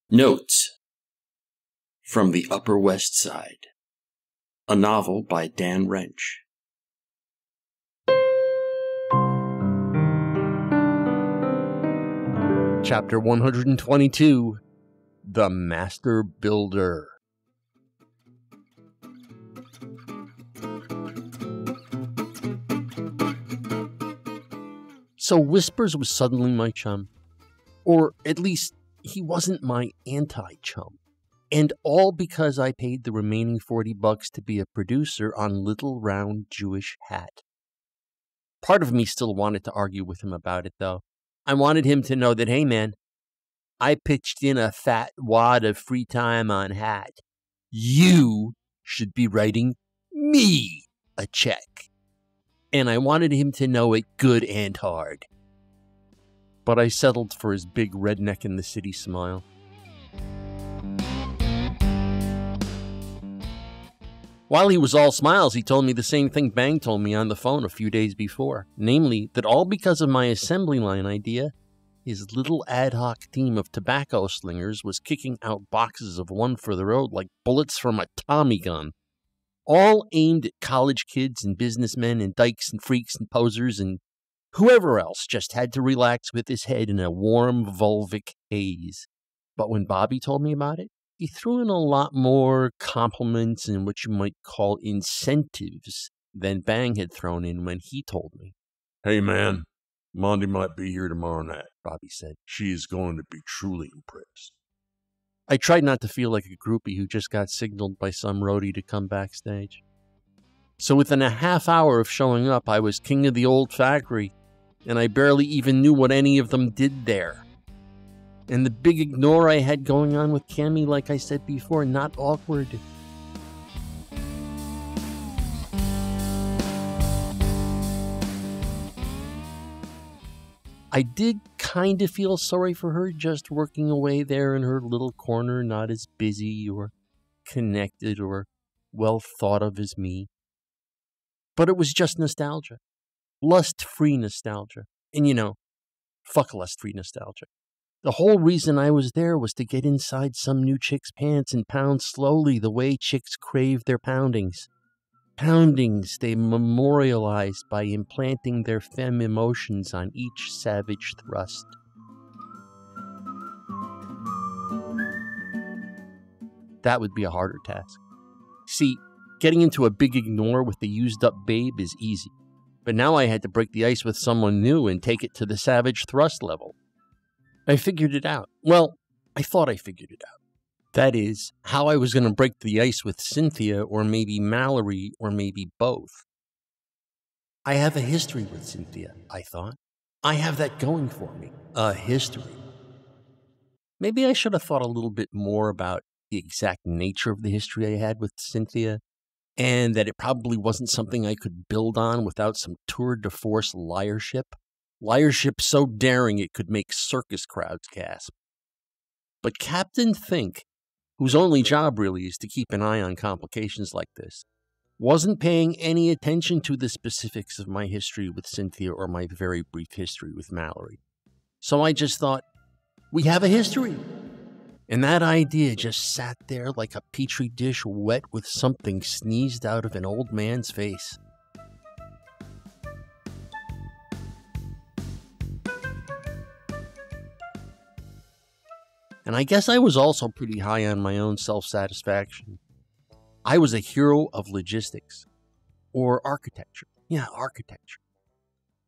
Notes from the Upper West Side, a novel by Dan Wrench. Chapter 122, The Master Builder. So Whispers was suddenly my chum. Or at least, he wasn't my anti-chum. And all because I paid the remaining $40 to be a producer on Little Round Jewish Hat. Part of me still wanted to argue with him about it, though. I wanted him to know that, hey man, I pitched in a fat wad of free time on Hat. You should be writing me a check. And I wanted him to know it good and hard. But I settled for his big redneck in the city smile. While he was all smiles, he told me the same thing Bang told me on the phone a few days before. Namely, that all because of my assembly line idea, his little ad hoc team of tobacco slingers was kicking out boxes of One for the Road like bullets from a Tommy gun. All aimed at college kids and businessmen and dykes and freaks and posers, and whoever else just had to relax with his head in a warm vulvic haze. But when Bobby told me about it, he threw in a lot more compliments and what you might call incentives than Bang had thrown in when he told me. Hey man, Monty might be here tomorrow night, Bobby said. She is going to be truly impressed. I tried not to feel like a groupie who just got signaled by some roadie to come backstage. So within a half hour of showing up, I was king of the old factory, and I barely even knew what any of them did there. And the big ignore I had going on with Cammy, like I said before, not awkward. I did kind of feel sorry for her just working away there in her little corner, not as busy or connected or well thought of as me. But it was just nostalgia. Lust-free nostalgia. And you know, fuck lust-free nostalgia. The whole reason I was there was to get inside some new chick's pants and pound slowly the way chicks crave their poundings. Poundings they memorialized by implanting their femme emotions on each savage thrust. That would be a harder task. See, getting into a big ignore with the used-up babe is easy. But now I had to break the ice with someone new and take it to the savage thrust level. I figured it out. Well, I thought I figured it out. That is, how I was going to break the ice with Cynthia, or maybe Mallory, or maybe both. I have a history with Cynthia, I thought. I have that going for me. A history. Maybe I should have thought a little bit more about the exact nature of the history I had with Cynthia, and that it probably wasn't something I could build on without some tour de force liarship. Liarship so daring it could make circus crowds gasp. But Captain Think, whose only job really is to keep an eye on complications like this, wasn't paying any attention to the specifics of my history with Cynthia or my very brief history with Mallory. So I just thought, we have a history. And that idea just sat there like a petri dish wet with something sneezed out of an old man's face. And I guess I was also pretty high on my own self-satisfaction. I was a hero of logistics. Or architecture. Yeah, architecture.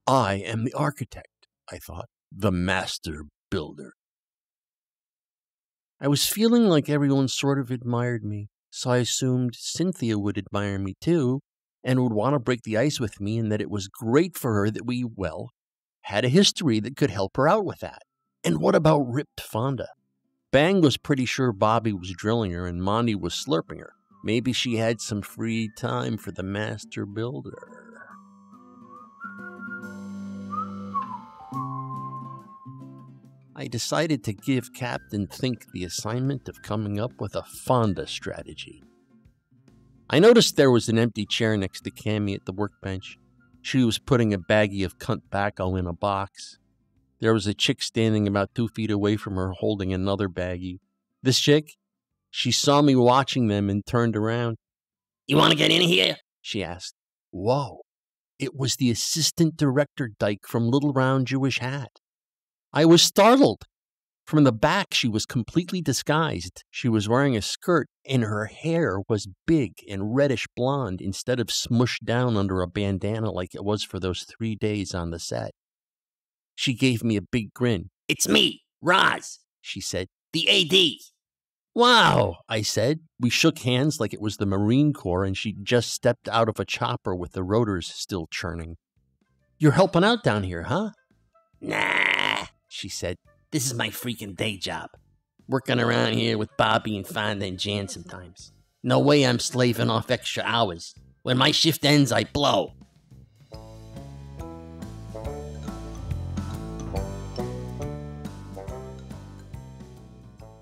I am the architect, I thought. The master builder. I was feeling like everyone sort of admired me, so I assumed Cynthia would admire me too, and would want to break the ice with me, and that it was great for her that we, well, had a history that could help her out with that. And what about ripped Fonda? Bang was pretty sure Bobby was drilling her and Monty was slurping her. Maybe she had some free time for the master builder. I decided to give Captain Think the assignment of coming up with a Fonda strategy. I noticed there was an empty chair next to Cammy at the workbench. She was putting a baggie of cunt tobacco in a box. There was a chick standing about 2 feet away from her holding another baggie. This chick, she saw me watching them and turned around. "You want to get in here?" she asked. Whoa. It was the assistant director dyke from Little Round Jewish Hat. I was startled. From the back, she was completely disguised. She was wearing a skirt, and her hair was big and reddish blonde instead of smushed down under a bandana like it was for those 3 days on the set. She gave me a big grin. "It's me, Roz," she said, "the AD." "Wow," I said. We shook hands like it was the Marine Corps and she'd just stepped out of a chopper with the rotors still churning. "You're helping out down here, huh?" "Nah," she said. "This is my freaking day job. Working around here with Bobby and Fonda and Jan sometimes. No way I'm slaving off extra hours. When my shift ends, I blow."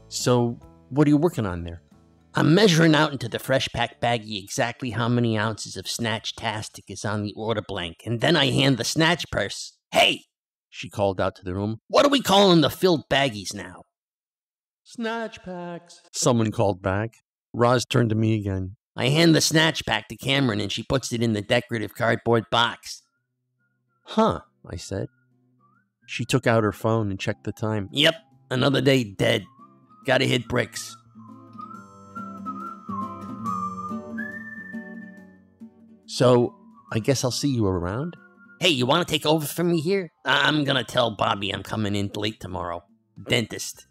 "So, what are you working on there?" "I'm measuring out into the fresh pack baggie exactly how many ounces of Snatch-tastic is on the order blank, and then I hand the Snatch purse. Hey," she called out to the room, "what are we calling the filled baggies now?" "Snatch packs," someone called back. Roz turned to me again. I hand the Snatch pack to Cameron and she puts it in the decorative cardboard box. "Huh," I said. She took out her phone and checked the time. "Yep, another day dead. Gotta hit bricks." "So, I guess I'll see you around?" "Hey, you want to take over for me here? I'm gonna tell Bobby I'm coming in late tomorrow. Dentist."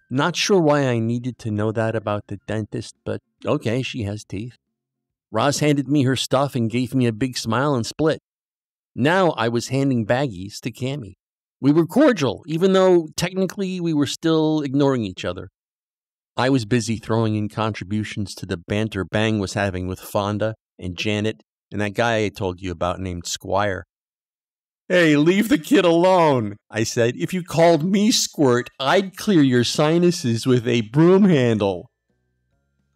Not sure why I needed to know that about the dentist, but okay, she has teeth. Roz handed me her stuff and gave me a big smile and split. Now I was handing baggies to Cammy. We were cordial, even though technically we were still ignoring each other. I was busy throwing in contributions to the banter Bang was having with Fonda and Janet and that guy I told you about named Squire. "Hey, leave the kid alone," I said. "If you called me Squirt, I'd clear your sinuses with a broom handle."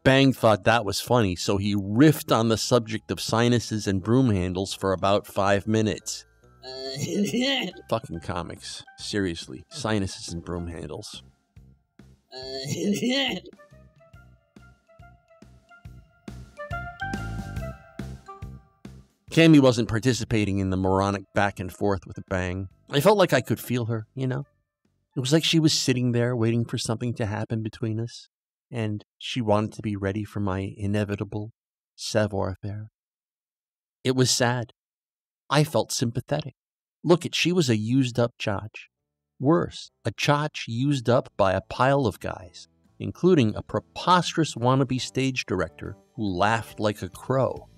Bang thought that was funny, so he riffed on the subject of sinuses and broom handles for about 5 minutes. Fucking comics. Seriously, sinuses and broom handles. Cammy wasn't participating in the moronic back and forth with Bang. I felt like I could feel her, you know? It was like she was sitting there waiting for something to happen between us, and she wanted to be ready for my inevitable savoir-faire. It was sad. I felt sympathetic. Look, she was a used-up chotch. Worse, a chotch used up by a pile of guys, including a preposterous wannabe stage director who laughed like a crow.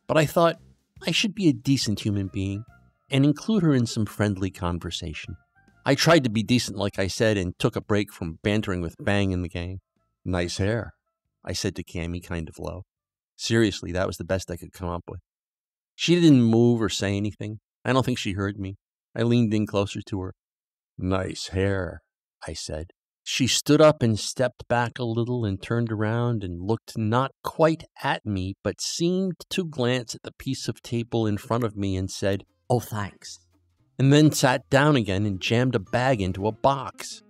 But I thought I should be a decent human being and include her in some friendly conversation. I tried to be decent, like I said, and took a break from bantering with Bang and the gang. "Nice hair," I said to Cammy kind of low. Seriously, that was the best I could come up with. She didn't move or say anything. I don't think she heard me. I leaned in closer to her. "Nice hair," I said. She stood up and stepped back a little and turned around and looked not quite at me, but seemed to glance at the piece of table in front of me and said, "Oh, thanks," and then sat down again and jammed a bag into a box.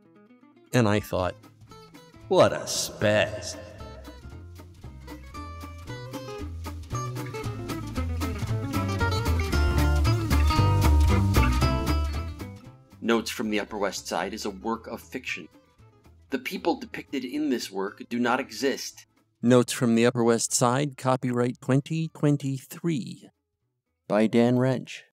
And I thought, what a spaz. Notes from the Upper West Side is a work of fiction. The people depicted in this work do not exist. Notes from the Upper West Side, copyright 2023, by Dan Wrench.